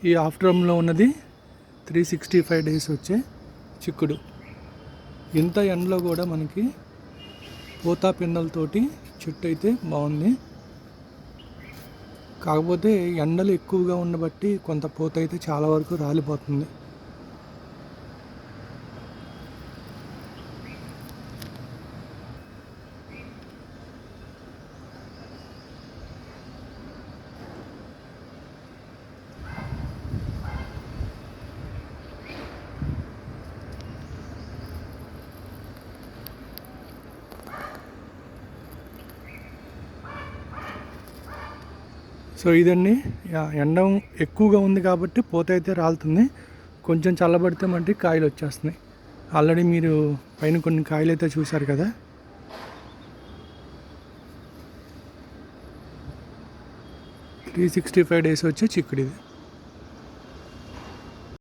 ఈ హాఫ్ డ్రమ్లో ఉన్నది 365 డేస్ వచ్చే చిక్కుడు. ఇంత ఎండలో కూడా మనకి పూత పిందెలతోటి చెట్టు అయితే బాగుంది. కాకపోతే ఎండలు ఎక్కువగా ఉండబట్టి కొంత పూత అయితే చాలా వరకు రాలిపోతుంది. సో ఇదండి, ఎండ ఎక్కువగా ఉంది కాబట్టి పూత అయితే రాలుతుంది. కొంచెం చల్లబడితే మట్టి కాయలు వచ్చేస్తున్నాయి. ఆల్రెడీ మీరు పైన కొన్ని కాయలు అయితే చూశారు కదా. 365 డేస్ వచ్చే చిక్కుడు ఇది.